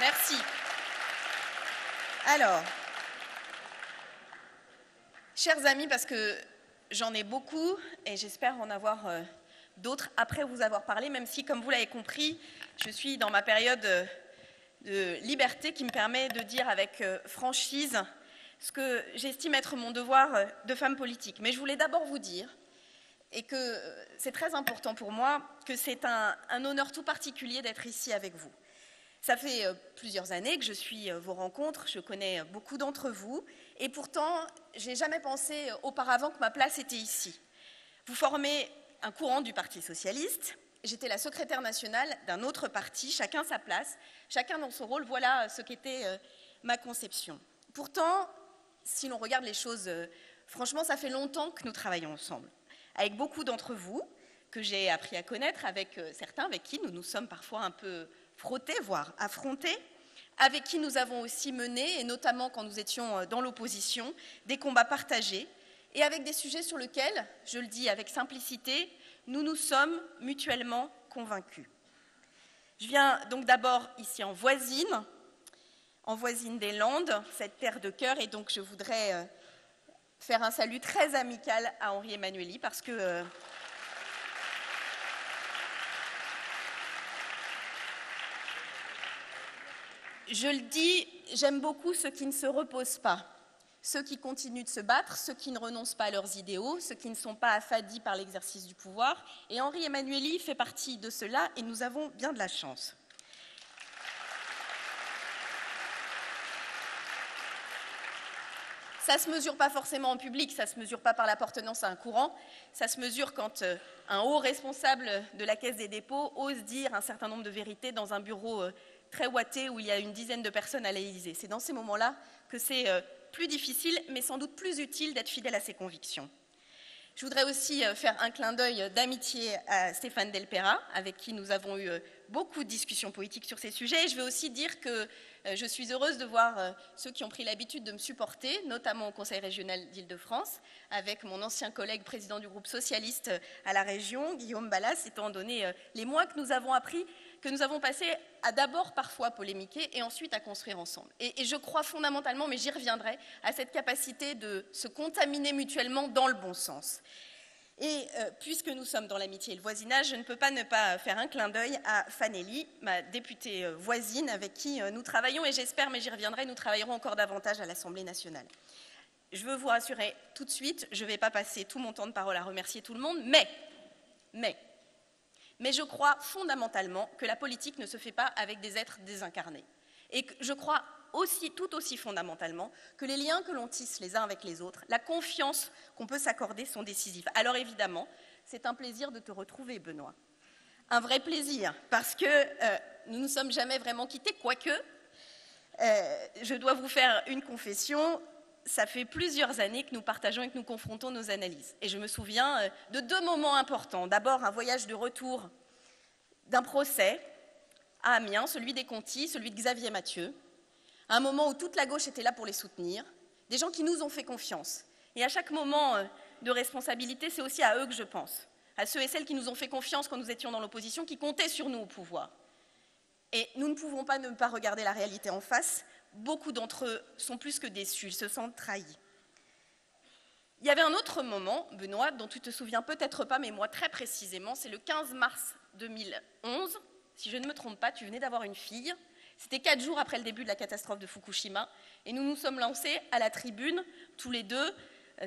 Merci. Alors, chers amis, parce que j'en ai beaucoup et j'espère en avoir d'autres après vous avoir parlé, même si, comme vous l'avez compris, je suis dans ma période de liberté qui me permet de dire avec franchise ce que j'estime être mon devoir de femme politique. Mais je voulais d'abord vous dire, et que c'est très important pour moi, que c'est un honneur tout particulier d'être ici avec vous. Ça fait plusieurs années que je suis vos rencontres, je connais beaucoup d'entre vous, et pourtant, je n'ai jamais pensé auparavant que ma place était ici. Vous formez un courant du Parti socialiste, j'étais la secrétaire nationale d'un autre parti, chacun sa place, chacun dans son rôle, voilà ce qu'était ma conception. Pourtant, si l'on regarde les choses, franchement, ça fait longtemps que nous travaillons ensemble, avec beaucoup d'entre vous, que j'ai appris à connaître, avec certains avec qui nous nous sommes parfois un peu frottés, voire affrontés, avec qui nous avons aussi mené, et notamment quand nous étions dans l'opposition, des combats partagés, et avec des sujets sur lesquels, je le dis avec simplicité, nous nous sommes mutuellement convaincus. Je viens donc d'abord ici en voisine des Landes, cette terre de cœur, et donc je voudrais faire un salut très amical à Henri Emmanuelli, parce que je le dis, j'aime beaucoup ceux qui ne se reposent pas, ceux qui continuent de se battre, ceux qui ne renoncent pas à leurs idéaux, ceux qui ne sont pas affadis par l'exercice du pouvoir. Et Henri Emmanuelli fait partie de ceux-là, et nous avons bien de la chance. Ça ne se mesure pas forcément en public, ça ne se mesure pas par l'appartenance à un courant, ça se mesure quand un haut responsable de la Caisse des dépôts ose dire un certain nombre de vérités dans un bureau très ouaté où il y a une dizaine de personnes à l'Élysée. C'est dans ces moments-là que c'est plus difficile, mais sans doute plus utile d'être fidèle à ses convictions. Je voudrais aussi faire un clin d'œil d'amitié à Stéphane Delpera, avec qui nous avons eu beaucoup de discussions politiques sur ces sujets. Et je veux aussi dire que je suis heureuse de voir ceux qui ont pris l'habitude de me supporter, notamment au Conseil régional d'Île-de-France, avec mon ancien collègue président du groupe socialiste à la région, Guillaume Balas, étant donné les mois que nous avons passés à d'abord parfois polémiquer et ensuite à construire ensemble. Et je crois fondamentalement, mais j'y reviendrai, à cette capacité de se contaminer mutuellement dans le bon sens. Et puisque nous sommes dans l'amitié et le voisinage, je ne peux pas ne pas faire un clin d'œil à Fanelli, ma députée voisine avec qui nous travaillons, et j'espère, mais j'y reviendrai, nous travaillerons encore davantage à l'Assemblée nationale. Je veux vous rassurer tout de suite, je ne vais pas passer tout mon temps de parole à remercier tout le monde, mais je crois fondamentalement que la politique ne se fait pas avec des êtres désincarnés. Et je crois aussi, tout aussi fondamentalement, que les liens que l'on tisse les uns avec les autres, la confiance qu'on peut s'accorder sont décisifs. Alors évidemment, c'est un plaisir de te retrouver, Benoît. Un vrai plaisir, parce que nous ne nous sommes jamais vraiment quittés, quoique, je dois vous faire une confession, ça fait plusieurs années que nous partageons et que nous confrontons nos analyses. Et je me souviens de deux moments importants. D'abord, un voyage de retour d'un procès à Amiens, celui des Conti, celui de Xavier Mathieu, un moment où toute la gauche était là pour les soutenir, des gens qui nous ont fait confiance. Et à chaque moment de responsabilité, c'est aussi à eux que je pense, à ceux et celles qui nous ont fait confiance quand nous étions dans l'opposition, qui comptaient sur nous au pouvoir. Et nous ne pouvons pas ne pas regarder la réalité en face. Beaucoup d'entre eux sont plus que déçus, ils se sentent trahis. Il y avait un autre moment, Benoît, dont tu te souviens peut-être pas, mais moi très précisément, c'est le 15 mars 2011. Si je ne me trompe pas, tu venais d'avoir une fille. C'était 4 jours après le début de la catastrophe de Fukushima. Et nous nous sommes lancés à la tribune, tous les deux,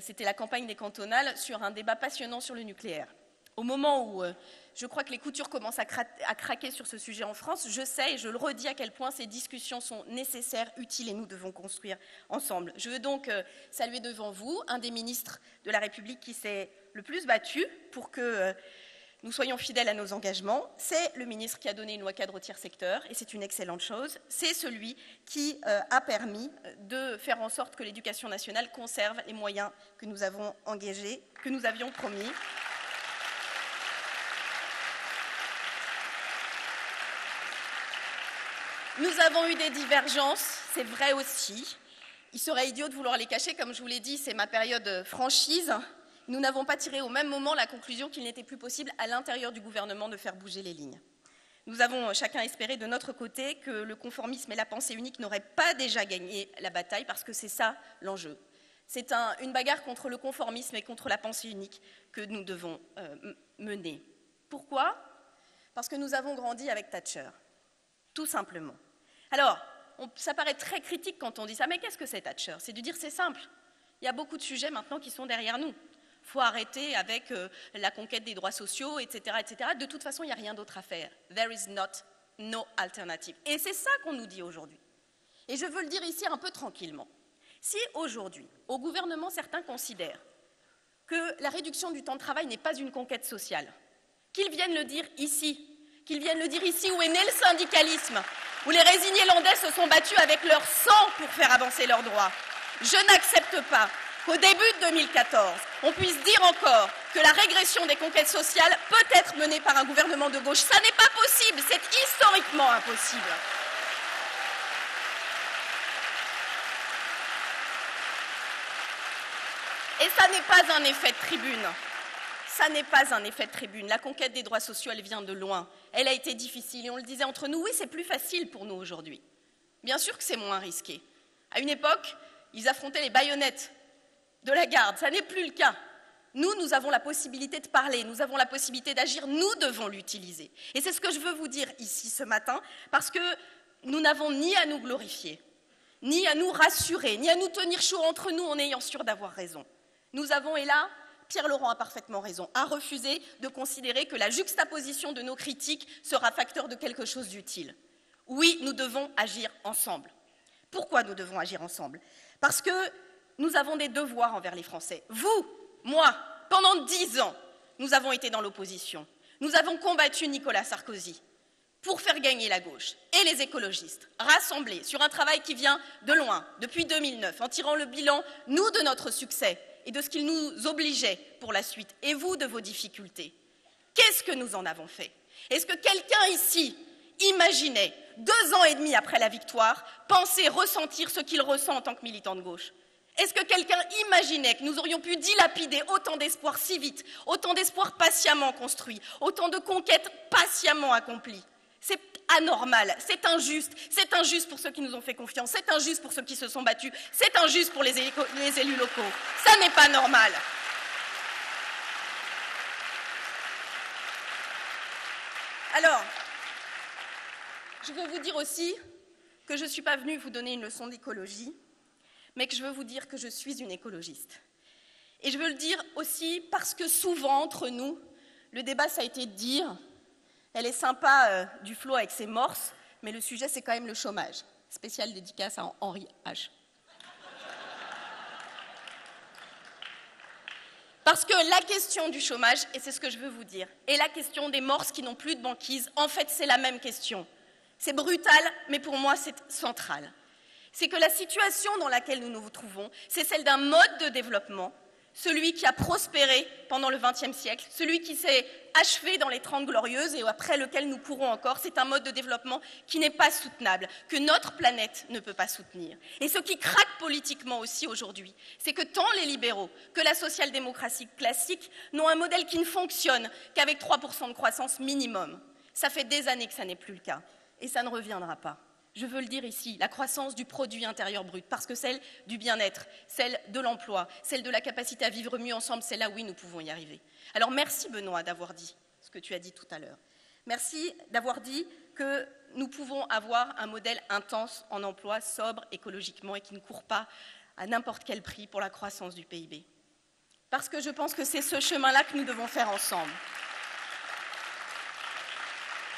c'était la campagne des cantonales, sur un débat passionnant sur le nucléaire. Au moment où je crois que les coutures commencent à craquer sur ce sujet en France, je sais et je le redis à quel point ces discussions sont nécessaires, utiles et nous devons construire ensemble. Je veux donc saluer devant vous un des ministres de la République qui s'est le plus battu pour que nous soyons fidèles à nos engagements. C'est le ministre qui a donné une loi cadre au tiers secteur, et c'est une excellente chose. C'est celui qui a permis de faire en sorte que l'éducation nationale conserve les moyens que nous avons engagés, que nous avions promis. Nous avons eu des divergences, c'est vrai aussi. Il serait idiot de vouloir les cacher, comme je vous l'ai dit, c'est ma période franchise. Nous n'avons pas tiré au même moment la conclusion qu'il n'était plus possible à l'intérieur du gouvernement de faire bouger les lignes. Nous avons chacun espéré de notre côté que le conformisme et la pensée unique n'auraient pas déjà gagné la bataille, parce que c'est ça l'enjeu. C'est une bagarre contre le conformisme et contre la pensée unique que nous devons mener. Pourquoi ? Parce que nous avons grandi avec Thatcher, tout simplement. Alors, ça paraît très critique quand on dit ça, mais qu'est-ce que c'est Thatcher ? C'est de dire c'est simple. Il y a beaucoup de sujets maintenant qui sont derrière nous. Il faut arrêter avec la conquête des droits sociaux, etc., etc. De toute façon, il n'y a rien d'autre à faire. There is no alternative. Et c'est ça qu'on nous dit aujourd'hui. Et je veux le dire ici un peu tranquillement. Si aujourd'hui, au gouvernement, certains considèrent que la réduction du temps de travail n'est pas une conquête sociale, qu'ils viennent le dire ici, où est né le syndicalisme, où les résignés landais se sont battus avec leur sang pour faire avancer leurs droits. Je n'accepte pas qu'au début de 2014, on puisse dire encore que la régression des conquêtes sociales peut être menée par un gouvernement de gauche. Ça n'est pas possible, c'est historiquement impossible. Et ça n'est pas un effet de tribune. Ça n'est pas un effet de tribune. La conquête des droits sociaux, elle vient de loin. Elle a été difficile. Et on le disait entre nous, oui, c'est plus facile pour nous aujourd'hui. Bien sûr que c'est moins risqué. À une époque, ils affrontaient les baïonnettes de la garde. Ça n'est plus le cas. Nous avons la possibilité de parler, nous avons la possibilité d'agir, nous devons l'utiliser. Et c'est ce que je veux vous dire ici ce matin, parce que nous n'avons ni à nous glorifier, ni à nous rassurer, ni à nous tenir chaud entre nous en ayant sûr d'avoir raison. Nous avons, et là, Pierre Laurent a parfaitement raison, à refuser de considérer que la juxtaposition de nos critiques sera facteur de quelque chose d'utile. Oui, nous devons agir ensemble. Pourquoi nous devons agir ensemble ? Parce que nous avons des devoirs envers les Français. Vous, moi, pendant 10 ans, nous avons été dans l'opposition. Nous avons combattu Nicolas Sarkozy pour faire gagner la gauche et les écologistes, rassemblés sur un travail qui vient de loin, depuis 2009, en tirant le bilan, nous, de notre succès et de ce qu'il nous obligeait pour la suite, et vous, de vos difficultés. Qu'est-ce que nous en avons fait ? Est-ce que quelqu'un ici imaginait, 2 ans et demi après la victoire, penser, ressentir ce qu'il ressent en tant que militant de gauche ? Est-ce que quelqu'un imaginait que nous aurions pu dilapider autant d'espoir si vite, autant d'espoir patiemment construit, autant de conquêtes patiemment accomplies ? C'est anormal, c'est injuste pour ceux qui nous ont fait confiance, c'est injuste pour ceux qui se sont battus, c'est injuste pour les élus locaux. Ça n'est pas normal. Alors, je veux vous dire aussi que je ne suis pas venue vous donner une leçon d'écologie, mais que je veux vous dire que je suis une écologiste. Et je veux le dire aussi parce que souvent, entre nous, le débat, ça a été de dire « elle est sympa, Duflot, avec ses morses, mais le sujet, c'est quand même le chômage ». Spéciale dédicace à Henri H. Parce que la question du chômage, et c'est ce que je veux vous dire, et la question des morses qui n'ont plus de banquise, en fait, c'est la même question. C'est brutal, mais pour moi, c'est central. C'est que la situation dans laquelle nous nous trouvons, c'est celle d'un mode de développement, celui qui a prospéré pendant le XXe siècle, celui qui s'est achevé dans les 30 Glorieuses et après lequel nous courons encore. C'est un mode de développement qui n'est pas soutenable, que notre planète ne peut pas soutenir. Et ce qui craque politiquement aussi aujourd'hui, c'est que tant les libéraux que la social-démocratie classique n'ont un modèle qui ne fonctionne qu'avec 3% de croissance minimum. Ça fait des années que ça n'est plus le cas et ça ne reviendra pas. Je veux le dire ici, la croissance du produit intérieur brut, parce que celle du bien-être, celle de l'emploi, celle de la capacité à vivre mieux ensemble, c'est là, oui, nous pouvons y arriver. Alors merci Benoît d'avoir dit ce que tu as dit tout à l'heure. Merci d'avoir dit que nous pouvons avoir un modèle intense en emploi, sobre écologiquement et qui ne court pas à n'importe quel prix pour la croissance du PIB. Parce que je pense que c'est ce chemin-là que nous devons faire ensemble.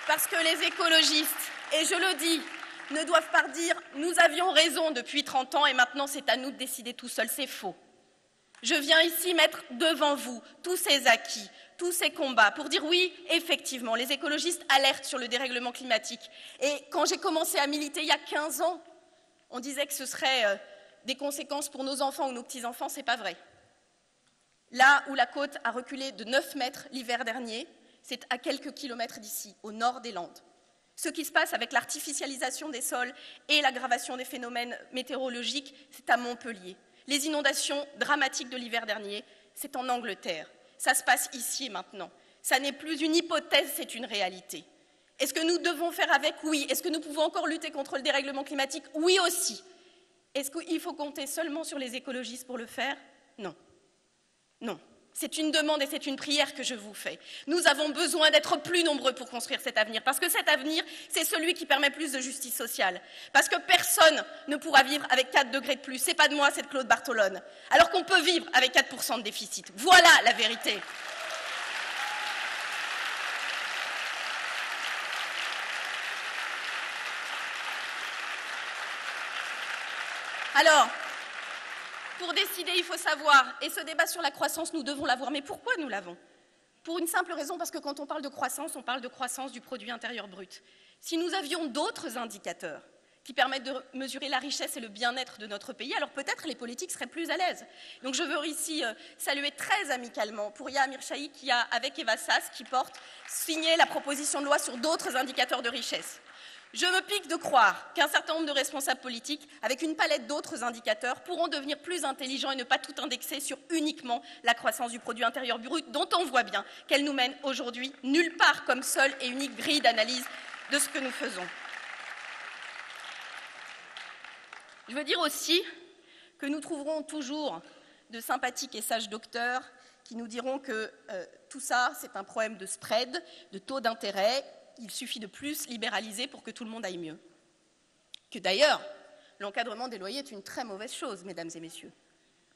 Parce que les écologistes, et je le dis, ne doivent pas dire « nous avions raison depuis 30 ans et maintenant c'est à nous de décider tout seuls ». C'est faux. Je viens ici mettre devant vous tous ces acquis, tous ces combats pour dire oui, effectivement, les écologistes alertent sur le dérèglement climatique. Et quand j'ai commencé à militer il y a 15 ans, on disait que ce serait des conséquences pour nos enfants ou nos petits-enfants, c'est pas vrai. Là où la côte a reculé de 9 mètres l'hiver dernier, c'est à quelques kilomètres d'ici, au nord des Landes. Ce qui se passe avec l'artificialisation des sols et l'aggravation des phénomènes météorologiques, c'est à Montpellier. Les inondations dramatiques de l'hiver dernier, c'est en Angleterre. Ça se passe ici et maintenant. Ça n'est plus une hypothèse, c'est une réalité. Est-ce que nous devons faire avec? Oui. Est-ce que nous pouvons encore lutter contre le dérèglement climatique? Oui aussi. Est-ce qu'il faut compter seulement sur les écologistes pour le faire? Non. Non. C'est une demande et c'est une prière que je vous fais. Nous avons besoin d'être plus nombreux pour construire cet avenir, parce que cet avenir, c'est celui qui permet plus de justice sociale. Parce que personne ne pourra vivre avec 4 degrés de plus. C'est pas de moi, c'est de Claude Bartolone. Alors qu'on peut vivre avec 4% de déficit. Voilà la vérité. Alors, pour décider, il faut savoir, et ce débat sur la croissance, nous devons l'avoir. Mais pourquoi nous l'avons? Pour une simple raison, parce que quand on parle de croissance du produit intérieur brut. Si nous avions d'autres indicateurs qui permettent de mesurer la richesse et le bien-être de notre pays, alors peut-être les politiques seraient plus à l'aise. Donc je veux ici saluer très amicalement Pouria Amirchahi qui a, avec Eva Sass, qui porte, signé la proposition de loi sur d'autres indicateurs de richesse. Je me pique de croire qu'un certain nombre de responsables politiques, avec une palette d'autres indicateurs, pourront devenir plus intelligents et ne pas tout indexer sur uniquement la croissance du produit intérieur brut, dont on voit bien qu'elle nous mène aujourd'hui nulle part comme seule et unique grille d'analyse de ce que nous faisons. Je veux dire aussi que nous trouverons toujours de sympathiques et sages docteurs qui nous diront que tout ça, c'est un problème de spread, de taux d'intérêt. Il suffit de plus libéraliser pour que tout le monde aille mieux. Que d'ailleurs, l'encadrement des loyers est une très mauvaise chose, mesdames et messieurs.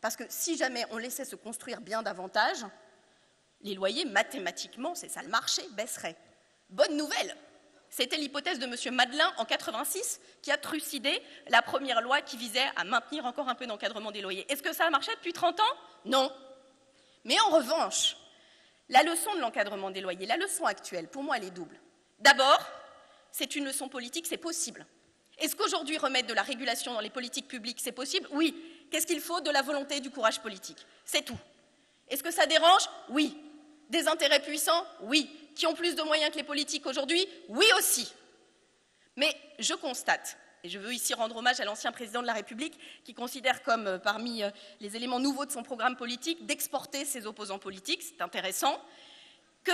Parce que si jamais on laissait se construire bien davantage, les loyers, mathématiquement, c'est ça le marché, baisseraient. Bonne nouvelle, c'était l'hypothèse de M. Madelin en 86 qui a trucidé la première loi qui visait à maintenir encore un peu d'encadrement des loyers. Est-ce que ça a marché depuis 30 ans? Non. Mais en revanche, la leçon de l'encadrement des loyers, la leçon actuelle, pour moi, elle est double. D'abord, c'est une leçon politique, c'est possible. Est-ce qu'aujourd'hui, remettre de la régulation dans les politiques publiques, c'est possible? Oui. Qu'est-ce qu'il faut? De la volonté et du courage politique. C'est tout. Est-ce que ça dérange? Oui. Des intérêts puissants? Oui. Qui ont plus de moyens que les politiques aujourd'hui? Oui aussi. Mais je constate, et je veux ici rendre hommage à l'ancien président de la République, qui considère comme parmi les éléments nouveaux de son programme politique d'exporter ses opposants politiques, c'est intéressant, que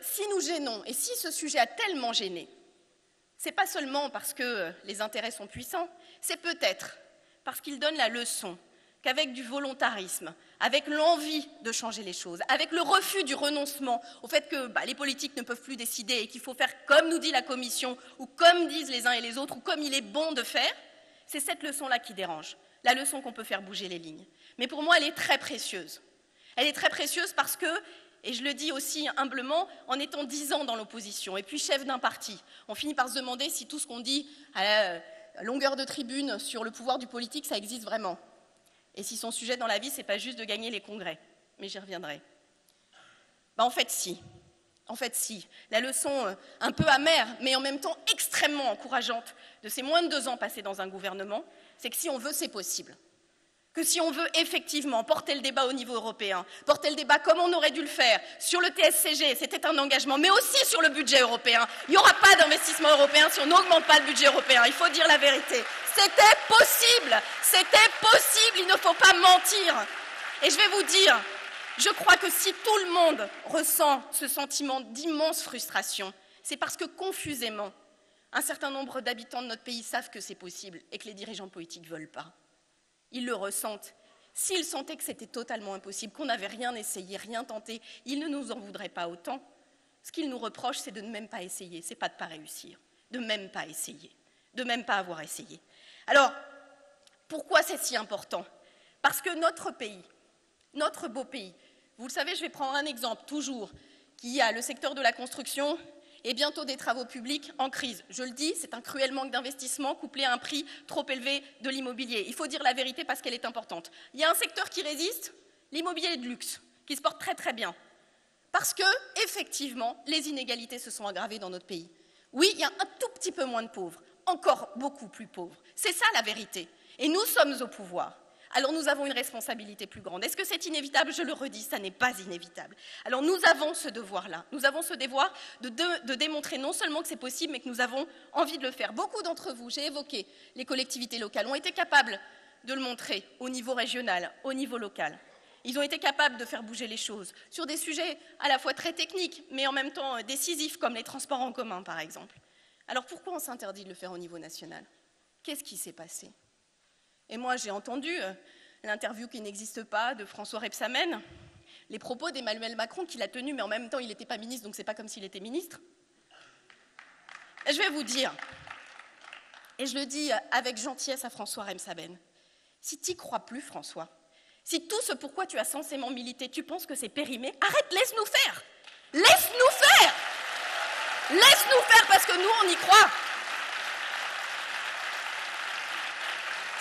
si nous gênons, et si ce sujet a tellement gêné, c'est pas seulement parce que les intérêts sont puissants, c'est peut-être parce qu'il donne la leçon qu'avec du volontarisme, avec l'envie de changer les choses, avec le refus du renoncement au fait que les politiques ne peuvent plus décider et qu'il faut faire comme nous dit la Commission, ou comme disent les uns et les autres, ou comme il est bon de faire, c'est cette leçon-là qui dérange, la leçon qu'on peut faire bouger les lignes. Mais pour moi, elle est très précieuse. Elle est très précieuse parce que, et je le dis aussi humblement, en étant 10 ans dans l'opposition et puis chef d'un parti, on finit par se demander si tout ce qu'on dit à la longueur de tribune sur le pouvoir du politique, ça existe vraiment. Et si son sujet dans la vie, ce n'est pas juste de gagner les congrès. Mais j'y reviendrai. En fait, si. En fait, si. La leçon un peu amère, mais en même temps extrêmement encourageante de ces moins de 2 ans passés dans un gouvernement, c'est que si on veut, c'est possible. Que si on veut effectivement porter le débat au niveau européen, porter le débat comme on aurait dû le faire sur le TSCG, c'était un engagement, mais aussi sur le budget européen. Il n'y aura pas d'investissement européen si on n'augmente pas le budget européen, il faut dire la vérité. C'était possible, il ne faut pas mentir. Et je vais vous dire, je crois que si tout le monde ressent ce sentiment d'immense frustration, c'est parce que confusément, un certain nombre d'habitants de notre pays savent que c'est possible et que les dirigeants politiques ne veulent pas. Ils le ressentent. S'ils sentaient que c'était totalement impossible, qu'on n'avait rien essayé, rien tenté, ils ne nous en voudraient pas autant. Ce qu'ils nous reprochent, c'est de ne même pas essayer, c'est pas de ne pas réussir, de même pas essayer, de même pas avoir essayé. Alors, pourquoi c'est si important? Parce que notre pays, notre beau pays, vous le savez, je vais prendre un exemple toujours, qui a le secteur de la construction et bientôt des travaux publics en crise. Je le dis, c'est un cruel manque d'investissement couplé à un prix trop élevé de l'immobilier. Il faut dire la vérité parce qu'elle est importante. Il y a un secteur qui résiste, l'immobilier de luxe, qui se porte très très bien. Parce que, effectivement, les inégalités se sont aggravées dans notre pays. Oui, il y a un tout petit peu moins de pauvres, encore beaucoup plus pauvres. C'est ça la vérité. Et nous sommes au pouvoir. Alors nous avons une responsabilité plus grande. Est-ce que c'est inévitable? Je le redis, ça n'est pas inévitable. Alors nous avons ce devoir-là. Nous avons ce devoir de démontrer non seulement que c'est possible, mais que nous avons envie de le faire. Beaucoup d'entre vous, j'ai évoqué, les collectivités locales ont été capables de le montrer au niveau régional, au niveau local. Ils ont été capables de faire bouger les choses sur des sujets à la fois très techniques, mais en même temps décisifs, comme les transports en commun, par exemple. Alors pourquoi on s'interdit de le faire au niveau national? Qu'est-ce qui s'est passé? Et moi, j'ai entendu l'interview qui n'existe pas de François Rebsamen, les propos d'Emmanuel Macron qu'il a tenus, mais en même temps, il n'était pas ministre, donc c'est pas comme s'il était ministre. Et je vais vous dire, et je le dis avec gentillesse à François Rebsamen, si tu n'y crois plus, François, si tout ce pourquoi tu as censément milité, tu penses que c'est périmé, arrête, laisse-nous faire. Laisse-nous faire. Laisse-nous faire parce que nous, on y croit.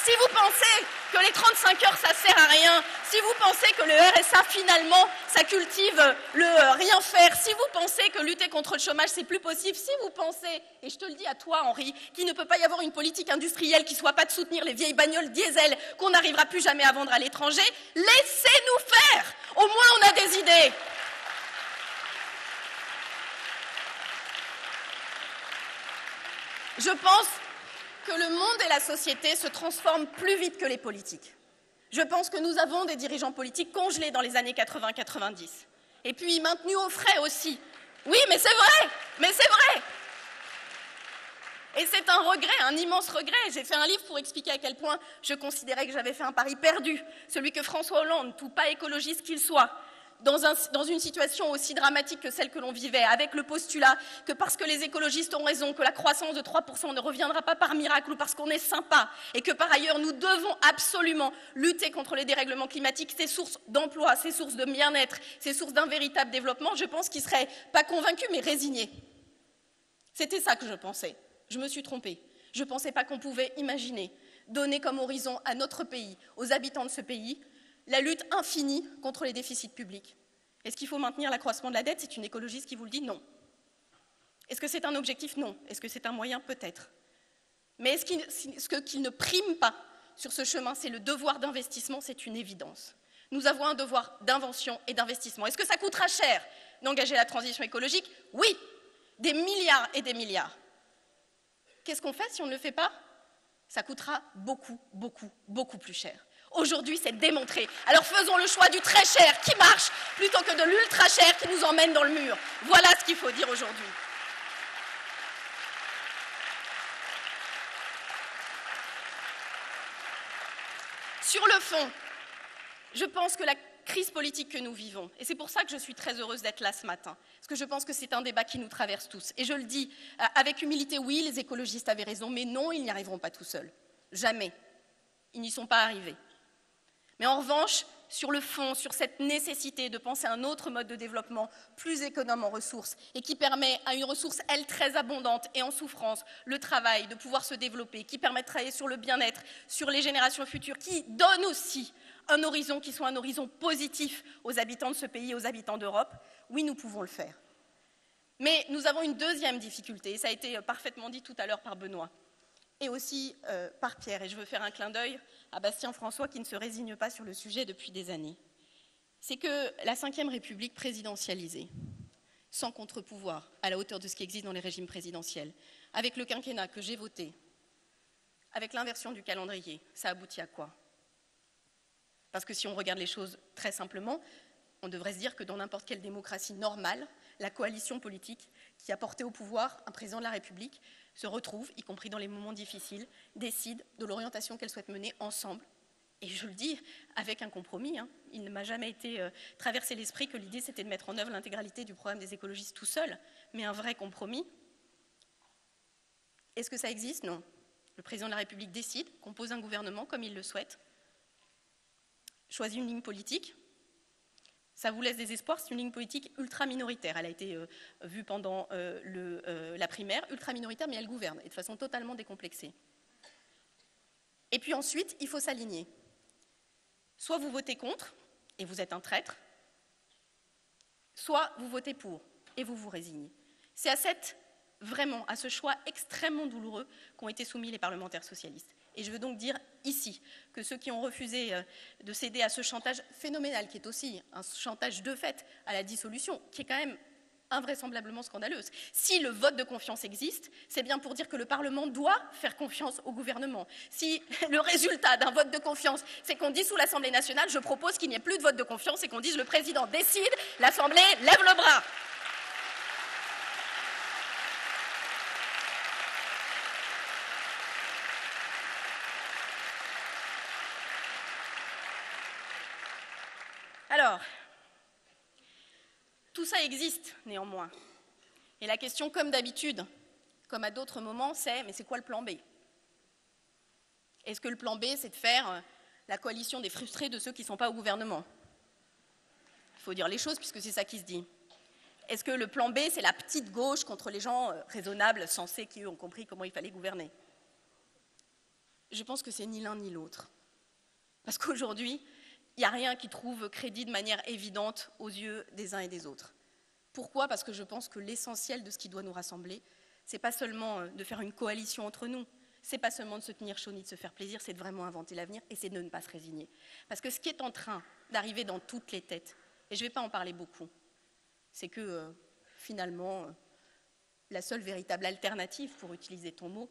Si vous pensez que les 35 heures, ça sert à rien, si vous pensez que le RSA, finalement, ça cultive le rien faire, si vous pensez que lutter contre le chômage, c'est plus possible, si vous pensez, et je te le dis à toi, Henri, qu'il ne peut pas y avoir une politique industrielle qui ne soit pas de soutenir les vieilles bagnoles diesel qu'on n'arrivera plus jamais à vendre à l'étranger, laissez-nous faire. Au moins, on a des idées. Je pense que le monde et la société se transforment plus vite que les politiques. Je pense que nous avons des dirigeants politiques congelés dans les années 80-90. Et puis maintenus au frais aussi. Oui, mais c'est vrai. Mais c'est vrai. Et c'est un regret, un immense regret. J'ai fait un livre pour expliquer à quel point je considérais que j'avais fait un pari perdu. Celui que François Hollande, tout pas écologiste qu'il soit, dans une situation aussi dramatique que celle que l'on vivait, avec le postulat que parce que les écologistes ont raison, que la croissance de 3% ne reviendra pas par miracle ou parce qu'on est sympa, et que par ailleurs nous devons absolument lutter contre les dérèglements climatiques, ces sources d'emploi, ces sources de bien-être, ces sources d'un véritable développement, je pense qu'ils seraient pas convaincus mais résignés. C'était ça que je pensais. Je me suis trompée. Je ne pensais pas qu'on pouvait imaginer donner comme horizon à notre pays, aux habitants de ce pays, la lutte infinie contre les déficits publics. Est-ce qu'il faut maintenir l'accroissement de la dette? C'est une écologiste qui vous le dit, non. Est-ce que c'est un objectif? Non. Est-ce que c'est un moyen? Peut-être. Mais est-ce qu'il ne prime pas sur ce chemin? C'est le devoir d'investissement, c'est une évidence. Nous avons un devoir d'invention et d'investissement. Est-ce que ça coûtera cher d'engager la transition écologique? Oui, des milliards et des milliards. Qu'est-ce qu'on fait si on ne le fait pas? Ça coûtera beaucoup, beaucoup, beaucoup plus cher. Aujourd'hui, c'est démontré. Alors faisons le choix du très cher qui marche plutôt que de l'ultra cher qui nous emmène dans le mur. Voilà ce qu'il faut dire aujourd'hui. Sur le fond, je pense que la crise politique que nous vivons, et c'est pour ça que je suis très heureuse d'être là ce matin, parce que je pense que c'est un débat qui nous traverse tous. Et je le dis avec humilité, oui, les écologistes avaient raison, mais non, ils n'y arriveront pas tout seuls. Jamais. Ils n'y sont pas arrivés. Mais en revanche, sur le fond, sur cette nécessité de penser à un autre mode de développement plus économe en ressources et qui permet à une ressource, elle, très abondante et en souffrance, le travail, de pouvoir se développer, qui permet de travailler sur le bien-être, sur les générations futures, qui donne aussi un horizon qui soit un horizon positif aux habitants de ce pays, aux habitants d'Europe, oui, nous pouvons le faire. Mais nous avons une deuxième difficulté, et ça a été parfaitement dit tout à l'heure par Benoît, et aussi par Pierre, et je veux faire un clin d'œil à Bastien François qui ne se résigne pas sur le sujet depuis des années. C'est que la Ve République présidentialisée, sans contre-pouvoir, à la hauteur de ce qui existe dans les régimes présidentiels, avec le quinquennat que j'ai voté, avec l'inversion du calendrier, ça aboutit à quoi? Parce que si on regarde les choses très simplement, on devrait se dire que dans n'importe quelle démocratie normale, la coalition politique qui a porté au pouvoir un président de la République se retrouve, y compris dans les moments difficiles, décide de l'orientation qu'elle souhaite mener ensemble. Et je le dis avec un compromis. Il ne m'a jamais été traversé l'esprit que l'idée c'était de mettre en œuvre l'intégralité du programme des écologistes tout seul, mais un vrai compromis. Est-ce que ça existe? Non. Le président de la République décide, compose un gouvernement comme il le souhaite, choisit une ligne politique. Ça vous laisse des espoirs, c'est une ligne politique ultra minoritaire. Elle a été vue pendant la primaire, ultra minoritaire, mais elle gouverne, et de façon totalement décomplexée. Et puis ensuite, il faut s'aligner. Soit vous votez contre, et vous êtes un traître, soit vous votez pour, et vous vous résignez. C'est vraiment à ce choix extrêmement douloureux qu'ont été soumis les parlementaires socialistes. Et je veux donc dire ici que ceux qui ont refusé de céder à ce chantage phénoménal, qui est aussi un chantage de fait à la dissolution, qui est quand même invraisemblablement scandaleuse. Si le vote de confiance existe, c'est bien pour dire que le Parlement doit faire confiance au gouvernement. Si le résultat d'un vote de confiance, c'est qu'on dissout l'Assemblée nationale, je propose qu'il n'y ait plus de vote de confiance et qu'on dise le président décide, l'Assemblée lève le bras. Alors, tout ça existe néanmoins. Et la question, comme d'habitude, comme à d'autres moments, c'est mais c'est quoi le plan B? Est-ce que le plan B, c'est de faire la coalition des frustrés de ceux qui ne sont pas au gouvernement? Il faut dire les choses puisque c'est ça qui se dit. Est-ce que le plan B, c'est la petite gauche contre les gens raisonnables, sensés, qui eux ont compris comment il fallait gouverner? Je pense que c'est ni l'un ni l'autre. Parce qu'aujourd'hui, il n'y a rien qui trouve crédit de manière évidente aux yeux des uns et des autres. Pourquoi? Parce que je pense que l'essentiel de ce qui doit nous rassembler, ce n'est pas seulement de faire une coalition entre nous, ce n'est pas seulement de se tenir chaud ni de se faire plaisir, c'est de vraiment inventer l'avenir et c'est de ne pas se résigner. Parce que ce qui est en train d'arriver dans toutes les têtes, et je ne vais pas en parler beaucoup, c'est que finalement, la seule véritable alternative, pour utiliser ton mot,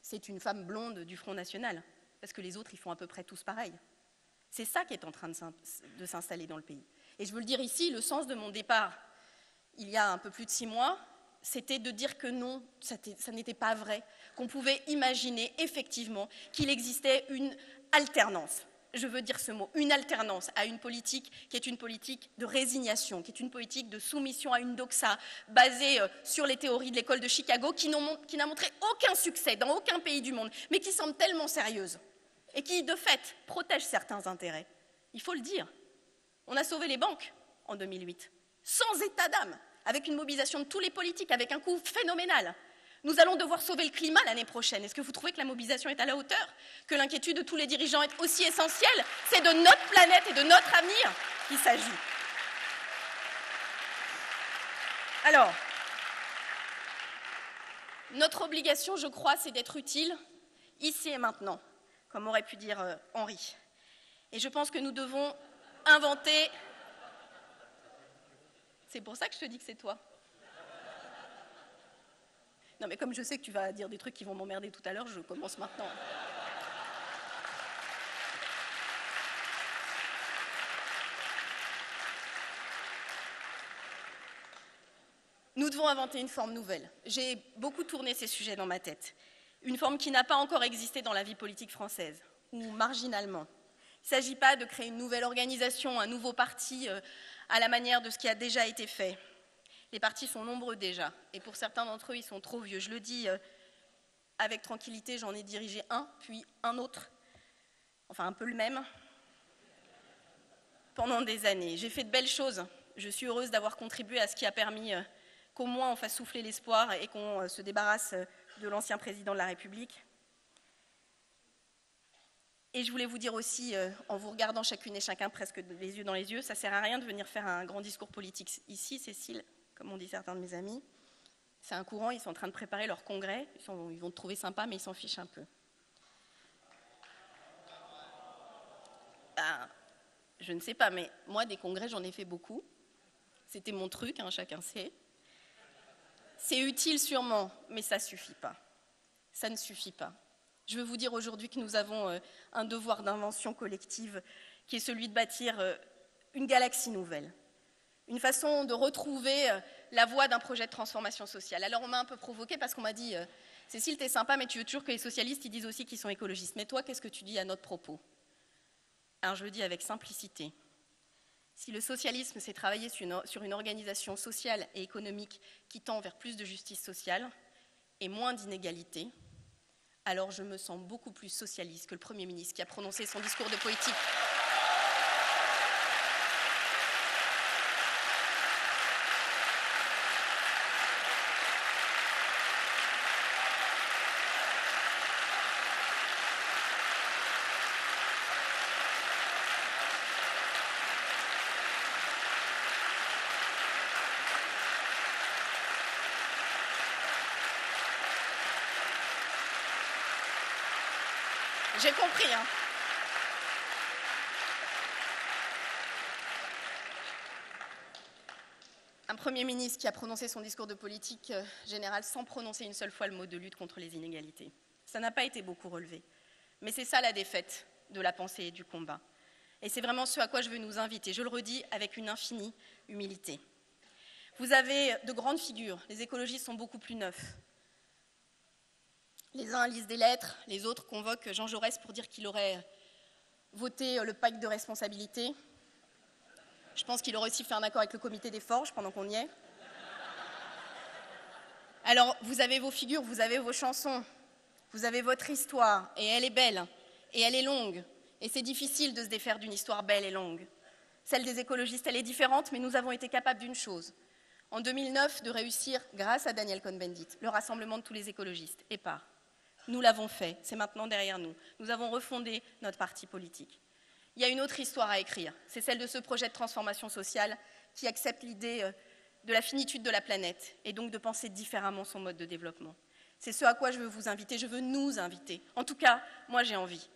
c'est une femme blonde du Front National, parce que les autres, ils font à peu près tous pareil. C'est ça qui est en train de s'installer dans le pays. Et je veux le dire ici, le sens de mon départ, il y a un peu plus de 6 mois, c'était de dire que non, ça n'était pas vrai, qu'on pouvait imaginer effectivement qu'il existait une alternance. Je veux dire ce mot, une alternance à une politique qui est une politique de résignation, qui est une politique de soumission à une doxa basée sur les théories de l'école de Chicago, qui n'a montré aucun succès dans aucun pays du monde, mais qui semble tellement sérieuse et qui, de fait, protège certains intérêts. Il faut le dire. On a sauvé les banques en 2008, sans état d'âme, avec une mobilisation de tous les politiques, avec un coût phénoménal. Nous allons devoir sauver le climat l'année prochaine. Est-ce que vous trouvez que la mobilisation est à la hauteur? Que l'inquiétude de tous les dirigeants est aussi essentielle? C'est de notre planète et de notre avenir qu'il s'agit. Alors, notre obligation, je crois, c'est d'être utile ici et maintenant, comme aurait pu dire Henri. Et je pense que nous devons inventer... C'est pour ça que je te dis que c'est toi. Non, mais comme je sais que tu vas dire des trucs qui vont m'emmerder tout à l'heure, je commence maintenant. Nous devons inventer une forme nouvelle. J'ai beaucoup tourné ces sujets dans ma tête. Une forme qui n'a pas encore existé dans la vie politique française, ou marginalement. Il ne s'agit pas de créer une nouvelle organisation, un nouveau parti à la manière de ce qui a déjà été fait. Les partis sont nombreux déjà, et pour certains d'entre eux, ils sont trop vieux. Je le dis avec tranquillité, j'en ai dirigé un, puis un autre, enfin un peu le même, pendant des années. J'ai fait de belles choses. Je suis heureuse d'avoir contribué à ce qui a permis qu'au moins on fasse souffler l'espoir et qu'on se débarrasse de l'ancien président de la République. Et je voulais vous dire aussi, en vous regardant chacune et chacun presque les yeux dans les yeux, ça ne sert à rien de venir faire un grand discours politique ici, Cécile, comme on dit certains de mes amis. C'est un courant, ils sont en train de préparer leur congrès, ils vont te trouver sympa, mais ils s'en fichent un peu. Ben, je ne sais pas, mais moi, des congrès, j'en ai fait beaucoup. C'était mon truc, hein, chacun sait. C'est utile sûrement, mais ça ne suffit pas. Ça ne suffit pas. Je veux vous dire aujourd'hui que nous avons un devoir d'invention collective qui est celui de bâtir une galaxie nouvelle, une façon de retrouver la voie d'un projet de transformation sociale. Alors on m'a un peu provoquée parce qu'on m'a dit « Cécile, t'es sympa, mais tu veux toujours que les socialistes ils disent aussi qu'ils sont écologistes. Mais toi, qu'est-ce que tu dis à notre propos ?» Alors je le dis avec simplicité. Si le socialisme, c'est travailler sur une organisation sociale et économique qui tend vers plus de justice sociale et moins d'inégalité, alors je me sens beaucoup plus socialiste que le Premier ministre qui a prononcé son discours de politique. J'ai compris, hein. Un Premier ministre qui a prononcé son discours de politique générale sans prononcer une seule fois le mot de lutte contre les inégalités. Ça n'a pas été beaucoup relevé. Mais c'est ça la défaite de la pensée et du combat. Et c'est vraiment ce à quoi je veux nous inviter. Je le redis avec une infinie humilité. Vous avez de grandes figures. Les écologistes sont beaucoup plus neufs. Les uns lisent des lettres, les autres convoquent Jean Jaurès pour dire qu'il aurait voté le pacte de responsabilité. Je pense qu'il aurait aussi fait un accord avec le comité des forges pendant qu'on y est. Alors, vous avez vos figures, vous avez vos chansons, vous avez votre histoire, et elle est belle, et elle est longue. Et c'est difficile de se défaire d'une histoire belle et longue. Celle des écologistes, elle est différente, mais nous avons été capables d'une chose. En 2009, de réussir, grâce à Daniel Cohn-Bendit, le rassemblement de tous les écologistes, épars. Nous l'avons fait, c'est maintenant derrière nous. Nous avons refondé notre parti politique. Il y a une autre histoire à écrire, c'est celle de ce projet de transformation sociale qui accepte l'idée de la finitude de la planète et donc de penser différemment son mode de développement. C'est ce à quoi je veux vous inviter, je veux nous inviter. En tout cas, moi j'ai envie.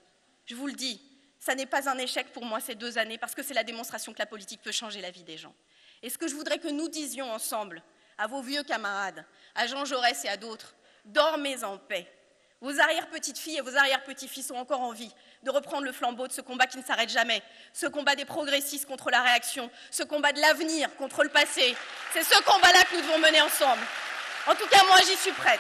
Je vous le dis, ça n'est pas un échec pour moi ces 2 années parce que c'est la démonstration que la politique peut changer la vie des gens. Et ce que je voudrais que nous disions ensemble, à vos vieux camarades, à Jean Jaurès et à d'autres, dormez en paix. Vos arrière-petites-filles et vos arrière-petits-fils ont encore envie de reprendre le flambeau de ce combat qui ne s'arrête jamais, ce combat des progressistes contre la réaction, ce combat de l'avenir contre le passé. C'est ce combat-là que nous devons mener ensemble. En tout cas, moi, j'y suis prête.